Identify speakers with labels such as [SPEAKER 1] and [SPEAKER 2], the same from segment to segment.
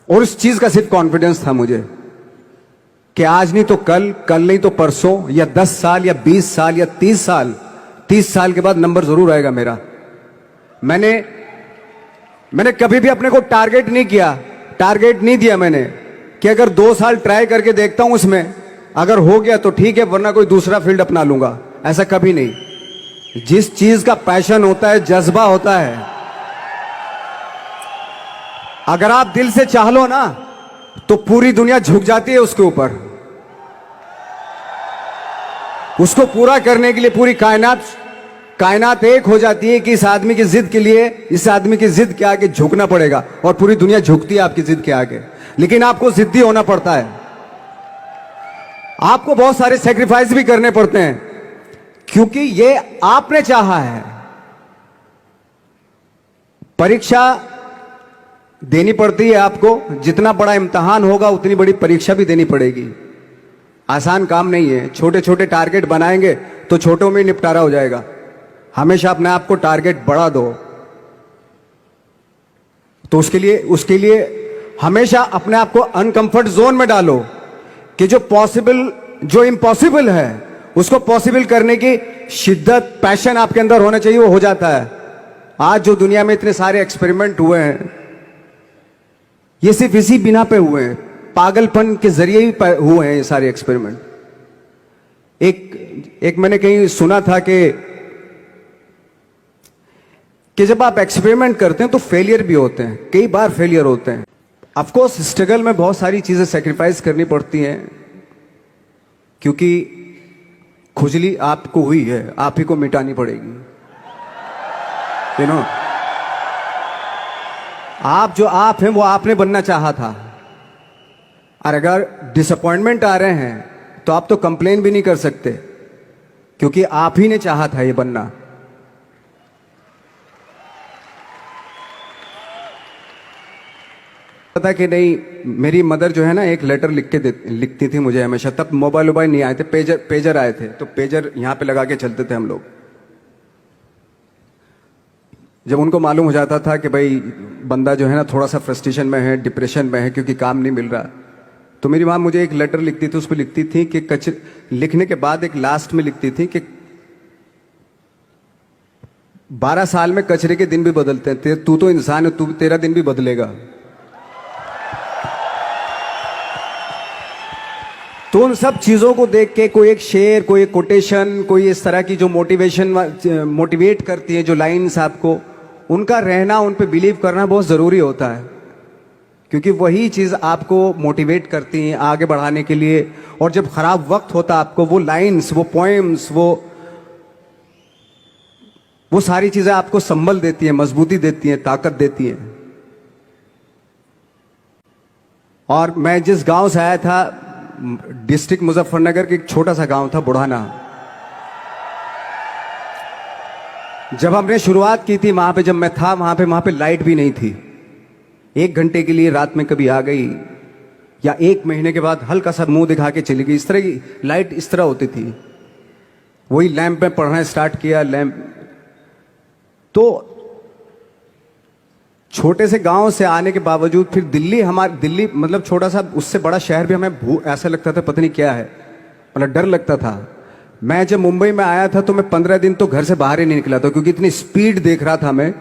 [SPEAKER 1] और उस चीज का सिर्फ कॉन्फिडेंस था मुझे कि आज नहीं तो कल, कल नहीं तो परसों, या 10 साल या 20 साल या 30 साल के बाद नंबर जरूर आएगा मेरा। मैंने कभी भी अपने को टारगेट नहीं किया, टारगेट नहीं दिया मैंने कि अगर 2 साल ट्राई करके देखता हूं, उसमें अगर हो गया तो ठीक है, वरना कोई दूसरा फील्ड अपना लूंगा। ऐसा कभी नहीं। जिस चीज का पैशन होता है, जज्बा होता है, अगर आप दिल से चाह लो ना तो पूरी दुनिया झुक जाती है उसके ऊपर। उसको पूरा करने के लिए पूरी कायनात एक हो जाती है कि इस आदमी की जिद के लिए, इस आदमी की जिद के आगे झुकना पड़ेगा, और पूरी दुनिया झुकती है आपकी जिद के आगे। लेकिन आपको जिद्दी होना पड़ता है, आपको बहुत सारे सेक्रीफाइस भी करने पड़ते हैं, क्योंकि ये आपने चाहा है। परीक्षा देनी पड़ती है आपको, जितना बड़ा इम्तिहान होगा उतनी बड़ी परीक्षा भी देनी पड़ेगी। आसान काम नहीं है। छोटे छोटे टारगेट बनाएंगे तो छोटों में निपटारा हो जाएगा। हमेशा अपने आप को टारगेट बढ़ा दो। तो उसके लिए हमेशा अपने आप को अनकंफर्ट जोन में डालो कि जो इम्पॉसिबल है उसको पॉसिबल करने की शिद्दत, पैशन आपके अंदर होना चाहिए, वो हो जाता है। आज जो दुनिया में इतने सारे एक्सपेरिमेंट हुए हैं, ये सिर्फ इसी बिना पे हुए हैं, पागलपन के जरिए ही हुए हैं ये सारे एक्सपेरिमेंट। एक मैंने कहीं सुना था कि जब आप एक्सपेरिमेंट करते हैं तो फेलियर भी होते हैं, कई बार फेलियर होते हैं। ऑफ कोर्स स्ट्रगल में बहुत सारी चीजें सेक्रीफाइस करनी पड़ती हैं, क्योंकि खुजली आपको हुई है, आप ही को मिटानी पड़ेगी। यू नो, आप जो आप हैं वो आपने बनना चाहा था, और अगर डिसअपॉइंटमेंट आ रहे हैं तो आप तो कंप्लेन भी नहीं कर सकते, क्योंकि आप ही ने चाहा था ये बनना। पता कि नहीं, मेरी मदर जो है ना, एक लेटर लिखती थी मुझे हमेशा। तब मोबाइल नहीं आए थे, पेजर आए थे, तो पेजर यहां पे लगा के चलते थे हम लोग। जब उनको मालूम हो जाता था कि भाई बंदा जो है ना थोड़ा सा फ्रस्ट्रेशन में है, डिप्रेशन में है, क्योंकि काम नहीं मिल रहा, तो मेरी माँ मुझे एक लेटर लिखती थी। उस पर लिखती थी कि लिखने के बाद एक लास्ट में लिखती थी कि 12 साल में कचरे के दिन भी बदलते हैं, तू तो इंसान है, तेरा दिन भी बदलेगा। तो उन सब चीजों को देख के कोई एक शेर, कोई एक कोटेशन, कोई इस तरह की जो मोटिवेट करती है, जो लाइंस आपको, उनका रहना, उन पे बिलीव करना बहुत जरूरी होता है, क्योंकि वही चीज आपको मोटिवेट करती हैं आगे बढ़ाने के लिए। और जब खराब वक्त होता आपको, वो लाइंस, वो पोएम्स, वो सारी चीजें आपको संबल देती हैं, मजबूती देती हैं, ताकत देती हैं। और मैं जिस गांव से आया था, डिस्ट्रिक्ट मुजफ्फरनगर के एक छोटा सा गांव था, बुढ़ाना। जब हमने शुरुआत की थी वहां पे, जब मैं था वहां पे लाइट भी नहीं थी। 1 घंटे के लिए रात में कभी आ गई, या 1 महीने के बाद हल्का सा मुंह दिखा के चली गई। इस तरह की लाइट इस तरह होती थी। वही लैंप में पढ़ना स्टार्ट किया, लैंप। तो छोटे से गांव से आने के बावजूद फिर दिल्ली मतलब छोटा सा, उससे बड़ा शहर भी हमें ऐसा लगता था पता नहीं क्या है, मतलब डर लगता था। मैं जब मुंबई में आया था तो मैं 15 दिन तो घर से बाहर ही नहीं निकला था, क्योंकि इतनी स्पीड देख रहा था मैं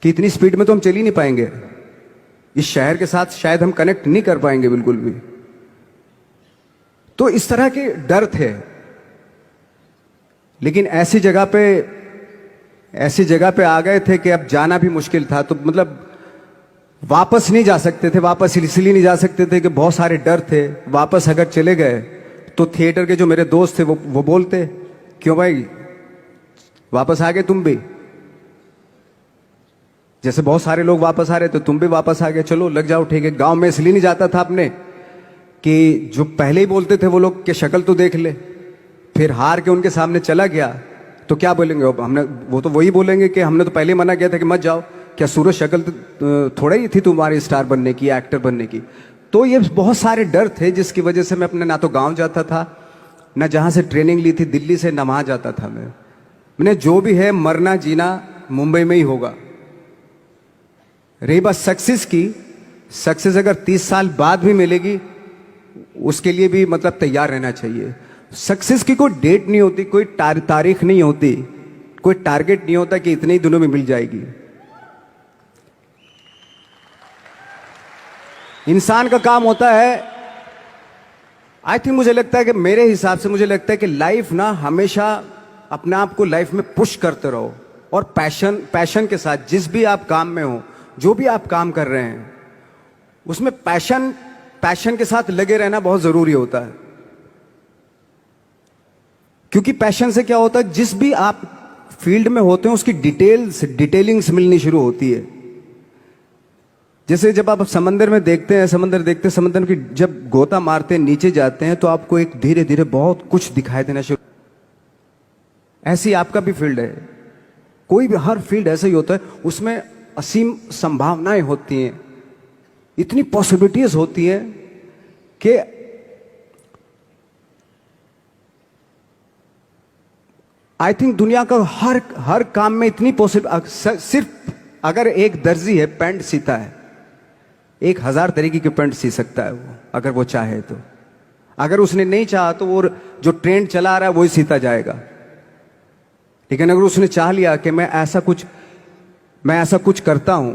[SPEAKER 1] कि इतनी स्पीड में तो हम चल ही नहीं पाएंगे, इस शहर के साथ शायद हम कनेक्ट नहीं कर पाएंगे बिल्कुल भी। तो इस तरह के डर थे। लेकिन ऐसी जगह पे आ गए थे कि अब जाना भी मुश्किल था। तो मतलब वापस नहीं जा सकते थे, वापस इसलिए नहीं जा सकते थे कि बहुत सारे डर थे। वापस अगर चले गए तो थिएटर के जो मेरे दोस्त थे वो बोलते, क्यों भाई वापस आ गए तुम भी, जैसे बहुत सारे लोग वापस आ रहे थे तुम भी वापस आ गए, चलो लग जाओ ठीक है। गांव में इसलिए नहीं जाता था अपने कि जो पहले ही बोलते थे वो लोग कि शक्ल तो देख ले, फिर हार के उनके सामने चला गया तो क्या बोलेंगे वो तो वही बोलेंगे कि हमने तो पहले मना किया था कि मत जाओ, क्या सूरज शक्ल थोड़ा ही थी तुम्हारी स्टार बनने की, एक्टर बनने की। तो ये बहुत सारे डर थे जिसकी वजह से मैं अपने ना तो गांव जाता था, ना जहां से ट्रेनिंग ली थी दिल्ली से, ना वहां जाता था। मैंने जो भी है मरना जीना मुंबई में ही होगा। रही बात सक्सेस की, सक्सेस अगर 30 साल बाद भी मिलेगी, उसके लिए भी मतलब तैयार रहना चाहिए। सक्सेस की कोई डेट नहीं होती, कोई तारीख नहीं होती, कोई टारगेट नहीं होता कि इतने ही दिनों में मिल जाएगी। इंसान का काम होता है, आई थिंक मुझे लगता है कि मेरे हिसाब से मुझे लगता है कि लाइफ ना हमेशा अपने आप को लाइफ में पुश करते रहो, और पैशन के साथ जिस भी आप काम में हो, जो भी आप काम कर रहे हैं, उसमें पैशन के साथ लगे रहना बहुत जरूरी होता है। क्योंकि पैशन से क्या होता है, जिस भी आप फील्ड में होते हैं उसकी डिटेलिंग्स मिलनी शुरू होती है। जैसे जब आप समंदर में देखते हैं, समंदर की जब गोता मारते हैं, नीचे जाते हैं, तो आपको एक धीरे धीरे बहुत कुछ दिखाई देना शुरू। ऐसी आपका भी फील्ड है, कोई भी हर फील्ड ऐसा ही होता है, उसमें असीम संभावनाएं होती हैं, इतनी पॉसिबिलिटीज होती हैं कि आई थिंक दुनिया का हर काम में इतनी सिर्फ अगर एक दर्जी है, पैंट सीता है, 1000 तरीके की पैंट सी सकता है वो, अगर वो चाहे तो। अगर उसने नहीं चाहा तो वो जो ट्रेंड चला रहा है वही सीता जाएगा। लेकिन अगर उसने चाह लिया कि मैं ऐसा कुछ करता हूं,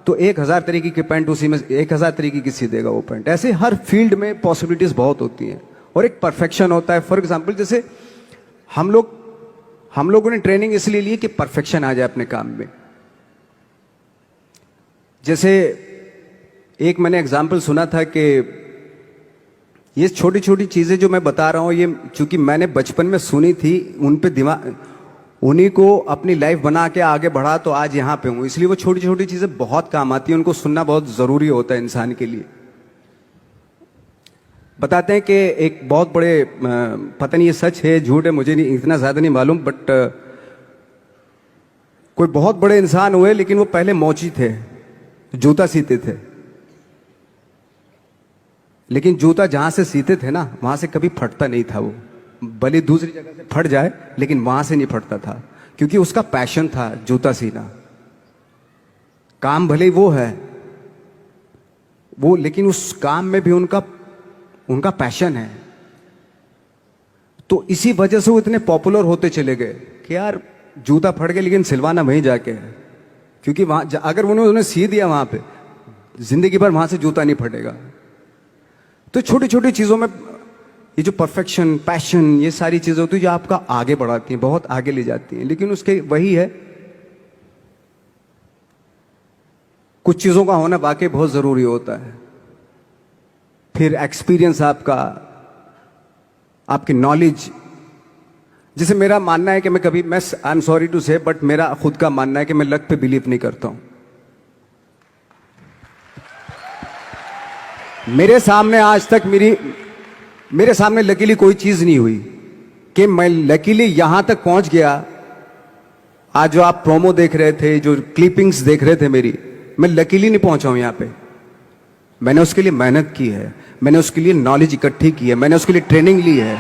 [SPEAKER 1] तो 1000 तरीके की पैंट उसी में 1000 तरीके की सी देगा वो पैंट। ऐसे हर फील्ड में पॉसिबिलिटीज बहुत होती हैं, और एक परफेक्शन होता है। फॉर एग्जाम्पल, जैसे हम लोगों ने ट्रेनिंग इसलिए ली कि परफेक्शन आ जाए अपने काम में। जैसे एक मैंने एग्जाम्पल सुना था कि ये छोटी छोटी चीजें जो मैं बता रहा हूं, ये चूंकि मैंने बचपन में सुनी थी, उन पे दिमाग, उन्हीं को अपनी लाइफ बना के आगे बढ़ा, तो आज यहां पे हूं। इसलिए वो छोटी छोटी चीजें बहुत काम आती हैं, उनको सुनना बहुत जरूरी होता है इंसान के लिए। बताते हैं कि एक बहुत बड़े, पता नहीं ये सच है झूठ है, मुझे नहीं इतना ज्यादा नहीं मालूम, बट कोई बहुत बड़े इंसान हुए, लेकिन वो पहले मोची थे, जूता सीते थे। लेकिन जूता जहां से सीते थे ना, वहां से कभी फटता नहीं था वो, भले दूसरी जगह से फट जाए, लेकिन वहां से नहीं फटता था, क्योंकि उसका पैशन था जूता सीना। काम भले ही वो है वो, लेकिन उस काम में भी उनका पैशन है। तो इसी वजह से वो इतने पॉपुलर होते चले गए कि यार जूता फट गया, लेकिन सिलवाना वहीं जाके है, क्योंकि वहां अगर उन्होंने सी दिया वहां पे, जिंदगी भर वहां से जूता नहीं फटेगा। तो छोटी छोटी चीजों में ये जो परफेक्शन, पैशन, ये सारी चीजें होती है जो आपका आगे बढ़ाती हैं, बहुत आगे ले जाती हैं। लेकिन उसके वही है, कुछ चीजों का होना वाकई बहुत जरूरी होता है। फिर एक्सपीरियंस आपकी नॉलेज। जैसे मेरा मानना है कि मैं आई एम सॉरी टू से, बट मेरा खुद का मानना है कि मैं लक पे बिलीव नहीं करता हूं। मेरे सामने आज तक मेरे सामने लकीली कोई चीज नहीं हुई कि मैं लकीली यहां तक पहुंच गया। आज जो आप प्रोमो देख रहे थे, जो क्लिपिंग्स देख रहे थे मेरी, मैं लकीली नहीं पहुंचा हूं यहां पे। मैंने उसके लिए मेहनत की है, मैंने उसके लिए नॉलेज इकट्ठी की है, मैंने उसके लिए ट्रेनिंग ली है।